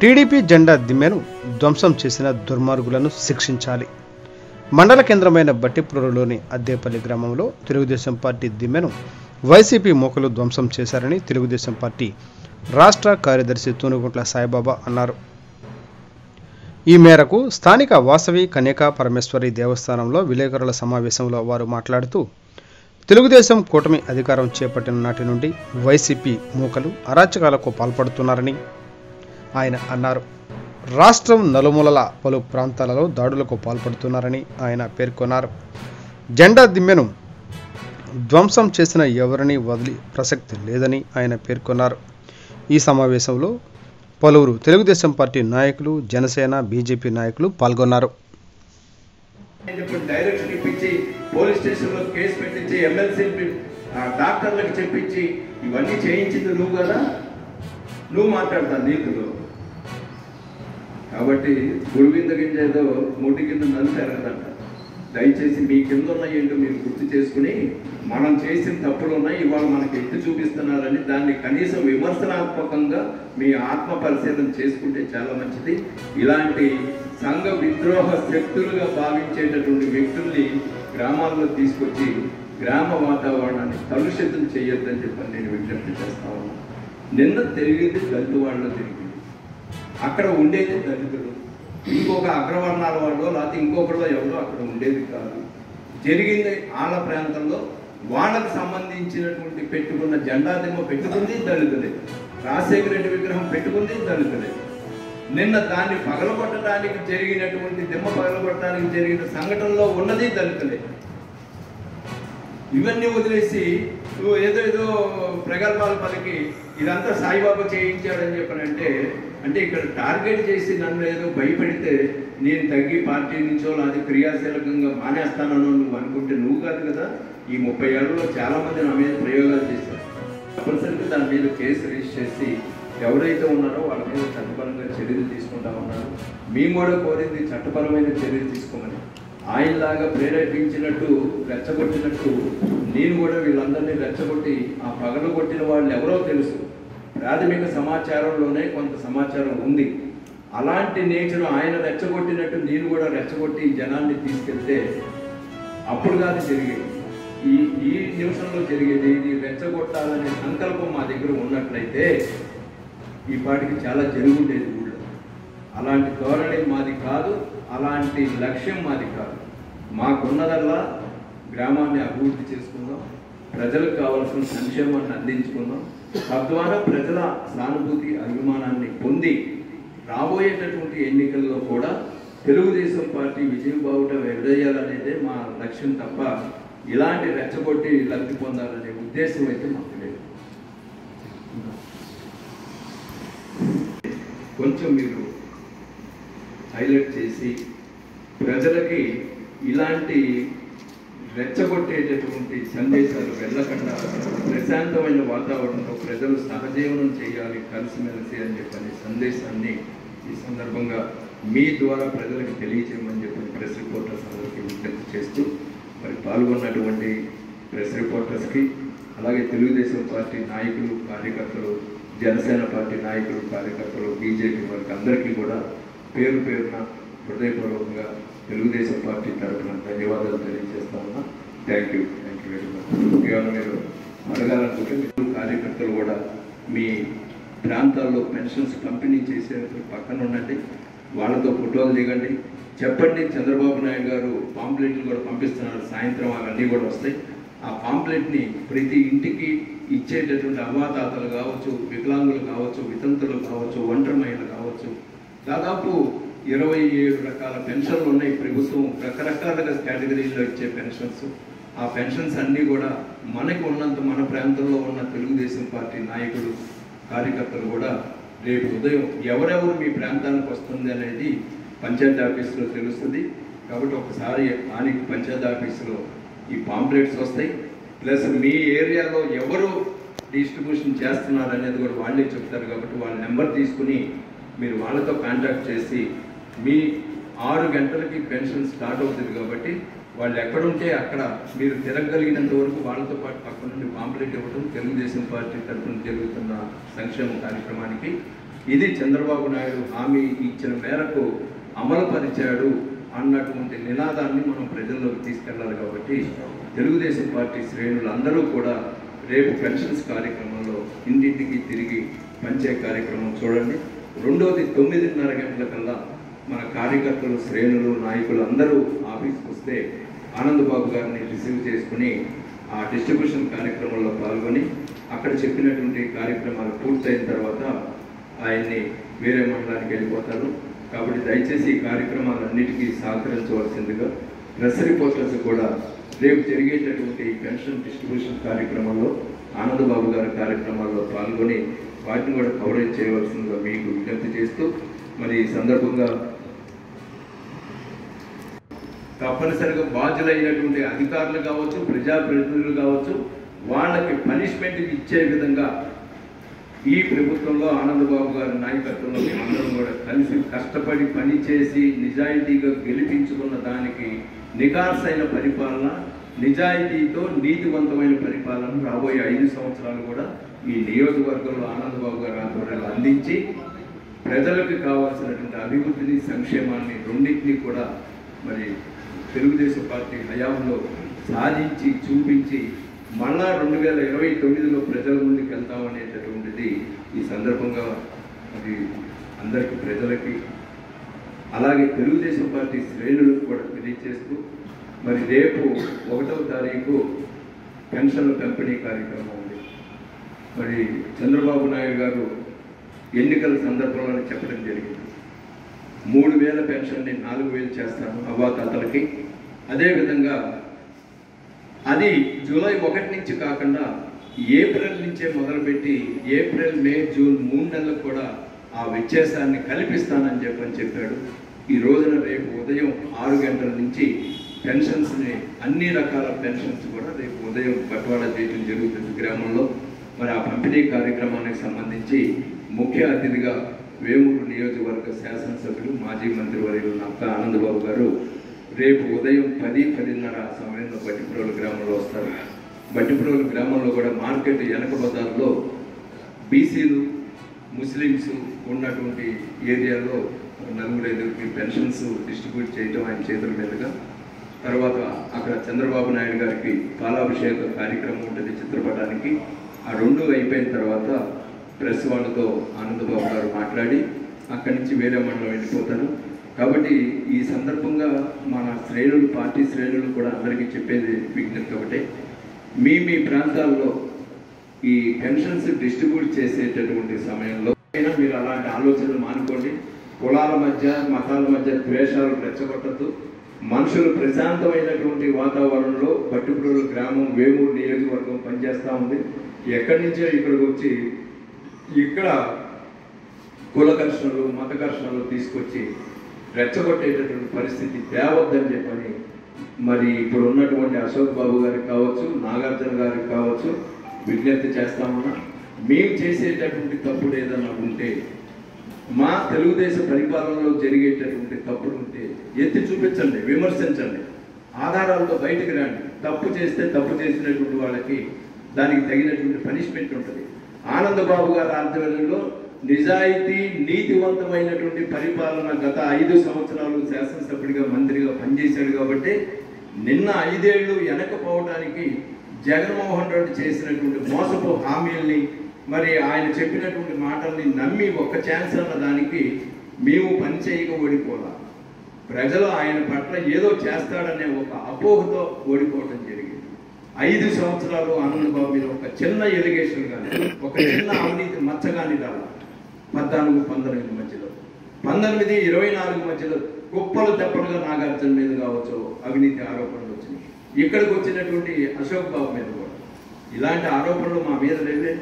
TDP జెండా దిమ్మెను ధ్వంసం చేసిన దుర్మార్గులను శిక్షించాలి. మండల కేంద్రమైన బట్టిప్రోలులోని అద్దేపల్లి గ్రామంలో తెలుగుదేశం పార్టీ దిమ్మెను వైసీపీ మూకలు ధ్వంసం చేశారని తెలుగుదేశం పార్టీ రాష్ట్ర కార్యదర్శి తూనుగుంట్ల సాయిబాబా అన్నారు. ఈ మేరకు స్థానిక వాసవి కన్యకా పరమేశ్వరి దేవస్థానంలో విలేకరుల సమావేశంలో వారు మాట్లాడుతూ, తెలుగుదేశం కూటమి అధికారం చేపట్టిన నాటి నుండి వైసీపీ మూకలు అరాచకాలకు పాల్పడుతున్నారని ఆయన అన్నారు. రాష్ట్రం నలుమూలల పలు ప్రాంతాలలో దాడులకు పాల్పడుతున్నారని ఆయన పేర్కొన్నారు. జెండా దిమ్మెను ధ్వంసం చేసిన ఎవరిని వదిలి ప్రసక్తి లేదని ఆయన పేర్కొన్నారు. ఈ సమావేశంలో పలువురు తెలుగుదేశం పార్టీ నాయకులు, జనసేన, బీజేపీ నాయకులు పాల్గొన్నారు. డైరెక్షన్ ఇప్పించి పోలీస్ స్టేషన్లో కేసు పెట్టించి ఎమ్మెల్సీ డాక్టర్లకు చెప్పించి ఇవన్నీ చేయించింది నువ్వు కదా, నువ్వు మాట్లాడతాను నీకులో. కాబట్టి గుడివింద గింజ ఏదో ముడి కింద నలుతారంట. దయచేసి మీ కింద ఉన్న ఏంటో మీరు గుర్తు చేసుకుని, మనం చేసిన తప్పులు ఉన్నాయి, ఇవాళ మనకి ఎత్తి చూపిస్తున్నారని దాన్ని కనీసం విమర్శనాత్మకంగా మీ ఆత్మ పరిశీలన చేసుకుంటే చాలా మంచిది. ఇలాంటి సంఘ విద్రోహ శక్తులుగా భావించేటటువంటి వ్యక్తుల్ని గ్రామాల్లో తీసుకొచ్చి గ్రామ వాతావరణాన్ని కలుషితం చేయొద్దని చెప్పని నేను విజ్ఞప్తి చేస్తా ఉన్నాను. నిన్న తిరిగింది దళిత వాళ్ళలో తిరిగింది, అక్కడ ఉండేది దళితులు, ఇంకొక అగ్రవర్ణాల వాళ్ళు లేకపోతే ఇంకొకరిలో ఎవరో అక్కడ ఉండేది కాదు. జరిగింది వాళ్ళ ప్రాంతంలో వాళ్ళకు సంబంధించినటువంటి పెట్టుకున్న జెండా దిమ్మ పెట్టుకుంది దళితులే, రాజశేఖర రెడ్డి విగ్రహం పెట్టుకుంది దళితులే. నిన్న దాన్ని పగలగొట్టడానికి జరిగినటువంటి దిమ్మ పగలగొట్టడానికి జరిగిన సంఘటనలో ఉన్నది దళితులే. ఇవన్నీ వదిలేసి నువ్వు ఏదో ప్రగల్భాలు పలికి ఇదంతా సాయిబాబా చేయించాడని చెప్పనంటే, అంటే ఇక్కడ టార్గెట్ చేసి నన్ను ఏదో భయపెడితే నేను తగ్గి పార్టీ నుంచో లేదా క్రియాశీలకంగా మానేస్తానో నువ్వు అనుకుంటే నువ్వు కాదు కదా. ఈ 30 ఏళ్లలో చాలామంది నా మీద ప్రయోగాలు చేశారు. తప్పనిసరిగా దాని మీద కేసు రిజిస్టర్ చేసి ఎవరైతే ఉన్నారో వాళ్ళ మీద చట్టపరంగా చర్యలు తీసుకుంటా ఉన్నారు. మేము కూడా కోరింది చట్టపరమైన చర్యలు తీసుకోమని. ఆయనలాగా ప్రేరేపించినట్టు రెచ్చగొట్టినట్టు నేను కూడా వీళ్ళందరినీ రెచ్చగొట్టి ఆ పగలు కొట్టిన వాళ్ళు ఎవరో తెలుసు, ప్రాథమిక సమాచారంలోనే కొంత సమాచారం ఉంది. అలాంటి నేచర్ ఆయన రెచ్చగొట్టినట్టు నేను కూడా రెచ్చగొట్టి జనాన్ని తీసుకెళ్తే అప్పుడు కాదు జరిగేది, ఈ నిమిషంలో జరిగేది. ఇది రెచ్చగొట్టాలనే సంకల్పం మా దగ్గర ఉన్నట్లయితే ఈ పాటికి చాలా జరుగుండేది ఊళ్ళో. అలాంటి ధోరణి మాది కాదు, అలాంటి లక్ష్యం మాది కాదు. మాకున్నదల్లా గ్రామాన్ని అభివృద్ధి చేసుకుందాం, ప్రజలకు కావాల్సిన సంక్షేమాన్ని అందించుకుందాం, తద్వారా ప్రజల సానుభూతి అభిమానాన్ని పొంది రాబోయేటటువంటి ఎన్నికల్లో కూడా తెలుగుదేశం పార్టీ విజయం బావుట ఎగరేయాలనేదే మా లక్ష్యం తప్ప ఇలాంటి రెచ్చగొట్టి లబ్ధి పొందాలనే ఉద్దేశం అయితే మాకు లేదు. కొంచెం మీరు హైలైట్ చేసి ప్రజలకి ఇలాంటి రెచ్చగొట్టేటటువంటి సందేశాలు వెళ్ళకుండా ప్రశాంతమైన వాతావరణంలో ప్రజలు సహజీవనం చేయాలి కలిసిమెలిసి అని చెప్పని సందేశాన్ని ఈ సందర్భంగా మీ ద్వారా ప్రజలకు తెలియచేయమని చెప్పని ప్రెస్ రిపోర్టర్స్ అందరికీ విజ్ఞప్తి చేస్తూ, మరి పాల్గొన్నటువంటి ప్రెస్ రిపోర్టర్స్కి, అలాగే తెలుగుదేశం పార్టీ నాయకులు, కార్యకర్తలు, జనసేన పార్టీ నాయకులు, కార్యకర్తలు, బీజేపీ వారికి అందరికీ కూడా పేరు పేరున హృదయపూర్వకంగా తెలుగుదేశం పార్టీ తరఫున ధన్యవాదాలు తెలియజేస్తా ఉన్నా. Thank you very much. కేవలం మీరు అడగాలనుకుంటే మీరు కార్యకర్తలు కూడా మీ ప్రాంతాల్లో పెన్షన్స్ పంపిణీ చేసే పక్కన ఉండండి, వాళ్ళతో ఫోటోలు దిగండి, చెప్పండి చంద్రబాబు నాయుడు గారు పాంప్లెట్లు కూడా పంపిస్తున్నారు, సాయంత్రం అవన్నీ కూడా వస్తాయి. ఆ పాంప్లెట్ని ప్రతి ఇంటికి ఇచ్చేటటువంటి అవ్వాతాతలు కావచ్చు, వికలాంగులు కావచ్చు, వితంతులు కావచ్చు, ఒంటరి మహిళలు కావచ్చు, దాదాపు 27 రకాల పెన్షన్లు ఉన్నాయి. ప్రభుత్వం రకరకాలుగా కేటగిరీల్లో ఇచ్చే పెన్షన్స్, ఆ పెన్షన్స్ అన్నీ కూడా మనకి ఉన్నంత మన ప్రాంతంలో ఉన్న తెలుగుదేశం పార్టీ నాయకులు, కార్యకర్తలు కూడా రేపు ఉదయం ఎవరెవరు మీ ప్రాంతానికి వస్తుంది అనేది పంచాయతీ ఆఫీసులో తెలుస్తుంది. కాబట్టి ఒకసారి స్థానిక పంచాయతీ ఆఫీసులో ఈ పాంప్లెట్స్ వస్తాయి. ప్లస్ మీ ఏరియాలో ఎవరు డిస్ట్రిబ్యూషన్ చేస్తున్నారు అనేది కూడా వాళ్ళే చెప్తారు. కాబట్టి వాళ్ళ నెంబర్ తీసుకుని మీరు వాళ్ళతో కాంటాక్ట్ చేసి, మీ 6 గంటలకి పెన్షన్ స్టార్ట్ అవుతుంది కాబట్టి వాళ్ళు ఎక్కడుంటే అక్కడ మీరు తిరగగలిగినంత వరకు వాళ్ళతో పాటు పక్క నుండి పాంప్లెట్ ఇవ్వడం తెలుగుదేశం పార్టీ తరఫున జరుగుతున్న సంక్షేమ కార్యక్రమానికి ఇది చంద్రబాబు నాయుడు హామీ ఇచ్చిన మేరకు అమలుపరిచాడు అన్నటువంటి నినాదాన్ని మనం ప్రజల్లోకి తీసుకెళ్ళాలి. కాబట్టి తెలుగుదేశం పార్టీ శ్రేణులు అందరూ కూడా రేపు పెన్షన్స్ కార్యక్రమంలో ఇంటింటికి తిరిగి పంచే కార్యక్రమం చూడండి. రెండోది 9:30 గంటలకల్లా మన కార్యకర్తలు, శ్రేణులు, నాయకులు అందరూ ఆఫీస్కి వస్తే ఆనందబాబు గారిని రిసీవ్ చేసుకుని ఆ డిస్ట్రిబ్యూషన్ కార్యక్రమంలో పాల్గొని అక్కడ చెప్పినటువంటి కార్యక్రమాలు పూర్తయిన తర్వాత ఆయన్ని వేరే మండలానికి వెళ్ళిపోతారు. కాబట్టి దయచేసి ఈ కార్యక్రమాలన్నిటికీ సహకరించవలసిందిగా ప్రెస్ రిపోర్టర్స్ కూడా రేపు జరిగేటటువంటి పెన్షన్ డిస్ట్రిబ్యూషన్ కార్యక్రమంలో ఆనందబాబు గారి కార్యక్రమాల్లో పాల్గొని వాటిని కూడా కవరేజ్ చేయవలసిందిగా మీకు విజ్ఞప్తి చేస్తూ, మరి ఈ సందర్భంగా తప్పనిసరిగా బాధ్యులైనటువంటి అధికారులు కావచ్చు, ప్రజాప్రతినిధులు కావచ్చు, వాళ్ళకి పనిష్మెంట్ ఇచ్చే విధంగా ఈ ప్రభుత్వంలో ఆనందబాబు గారి నాయకత్వంలో మేమందరం కూడా కలిసి కష్టపడి పనిచేసి నిజాయితీగా గెలిపించుకున్న దానికి నికార్సైన పరిపాలన, నిజాయితీతో నీతివంతమైన పరిపాలన రాబోయే 5 సంవత్సరాలు కూడా ఈ నియోజకవర్గంలో ఆనందబాబు గారి ఆధ్వర్యంలో అందించి ప్రజలకు కావాల్సినటువంటి అభివృద్ధిని, సంక్షేమాన్ని రెండింటినీ కూడా మరి తెలుగుదేశం పార్టీ హయాంలో సాధించి చూపించి మళ్ళా 2029లో ప్రజల ముందుకు వెళ్తామనేటటువంటిది ఈ సందర్భంగా మరి అందరికీ, ప్రజలకి, అలాగే తెలుగుదేశం పార్టీ శ్రేణులకు కూడా తెలియజేస్తూ, మరి రేపు 1వ తారీఖు పెన్షన్ల పంపిణీ కార్యక్రమం ఉంది. మరి చంద్రబాబు నాయుడు గారు ఎన్నికల సందర్భంలో చెప్పడం జరిగింది, 3000 పెన్షన్ని 4000 చేస్తాను అవ్వాతాతలకి. అదేవిధంగా అది జూలై 1 నుంచి కాకుండా ఏప్రిల్ నుంచే మొదలుపెట్టి ఏప్రిల్, మే, జూన్ 3 నెలలకు కూడా ఆ వ్యత్యాసాన్ని కల్పిస్తానని చెప్పాడు. ఈ రోజున రేపు ఉదయం 6 గంటల నుంచి పెన్షన్స్ని, అన్ని రకాల పెన్షన్స్ కూడా రేపు ఉదయం బట్వాడా చేయడం జరుగుతుంది గ్రామంలో. మరి ఆ పంపిణీ కార్యక్రమానికి సంబంధించి ముఖ్య అతిథిగా వేమూరు నియోజకవర్గ శాసనసభ్యులు, మాజీ మంత్రివర్యులు నక్క ఆనందబాబు గారు రేపు ఉదయం 10-10:30 సమయంలో బట్టిప్రోలు గ్రామంలో వస్తారు. బట్టిప్రోలు గ్రామంలో కూడా మార్కెట్ వెనక బజార్లో బీసీలు, ముస్లిమ్స్ ఉన్నటువంటి ఏరియాలో 4-5 పెన్షన్స్ డిస్ట్రిబ్యూట్ చేయడం ఆయన చేతుల మీదుగా. తర్వాత అక్కడ చంద్రబాబు నాయుడు గారికి పాలాభిషేక కార్యక్రమం ఉంటుంది చిత్రపటానికి. ఆ 2 అయిపోయిన తర్వాత ప్రెస్ వాళ్ళతో ఆనందబాబు గారు మాట్లాడి అక్కడి నుంచి వేరే మండలం వెళ్ళిపోతారు. కాబట్టి ఈ సందర్భంగా మన శ్రేణులు, పార్టీ శ్రేణులు కూడా అందరికీ చెప్పేది విజ్ఞప్తి ఒకటే, మీ ప్రాంతాల్లో ఈ పెన్షన్స్ డిస్ట్రిబ్యూట్ చేసేటటువంటి సమయంలో మీరు అలాంటి ఆలోచనలు మానుకోండి. కులాల మధ్య, మతాల మధ్య ద్వేషాలు రెచ్చగొట్టద్దు. మనుషులు ప్రశాంతమైనటువంటి వాతావరణంలో బట్టిప్రోలు గ్రామం, వేమూరు నియోజకవర్గం పనిచేస్తూ ఉంది. ఎక్కడి నుంచో ఇక్కడికి వచ్చి ఇక్కడ కుల ఘర్షణలు, మత ఘర్షణలు తీసుకొచ్చి రెచ్చగొట్టేటటువంటి పరిస్థితి తేవద్దని చెప్పని మరి ఇప్పుడు ఉన్నటువంటి అశోక్ బాబు గారికి కావచ్చు, నాగార్జున గారికి కావచ్చు విజ్ఞప్తి చేస్తామన్నా. మేము చేసేటటువంటి తప్పుడు ఏదన్నా ఉంటే, మా తెలుగుదేశం పరిపాలనలో జరిగేటటువంటి తప్పుడు ఉంటే ఎత్తి చూపించండి, విమర్శించండి, ఆధారాలతో బయటకు రండి. తప్పు చేస్తే తప్పు చేసినటువంటి వాళ్ళకి దానికి తగినటువంటి పనిష్మెంట్ ఉంటుంది. ఆనందబాబు గారి ఆధ్వర్యంలో నిజాయితీ, నీతివంతమైనటువంటి పరిపాలన గత 5 సంవత్సరాలు శాసనసభ్యుడిగా, మంత్రిగా పనిచేశాడు. కాబట్టి నిన్న 5 ఏళ్ళు వెనకపోవడానికి జగన్మోహన్ రెడ్డి చేసినటువంటి మోసపు హామీల్ని, మరి ఆయన చెప్పినటువంటి మాటల్ని నమ్మి ఒక్క ఛాన్స్ అన్న దానికి మేము పనిచేయక ఓడిపోలా. ప్రజలు ఆయన పట్ల ఏదో చేస్తాడనే ఒక అపోహతో ఓడిపోవటం జరిగింది. 5 సంవత్సరాలు ఆనందబాబు మీద ఒక చిన్న ఎలిగేషన్ కానీ, ఒక చిన్న అవినీతి మచ్చ కానీ రాల. 14-19 మధ్యలో, 19-24 మధ్యలో కుప్పలు తెప్పలుగా నాగార్జున మీద కావచ్చు అవినీతి ఆరోపణలు వచ్చినాయి. ఇక్కడికి వచ్చినటువంటి అశోక్ బాబు మీద కూడా ఇలాంటి ఆరోపణలు మా మీద లేవే.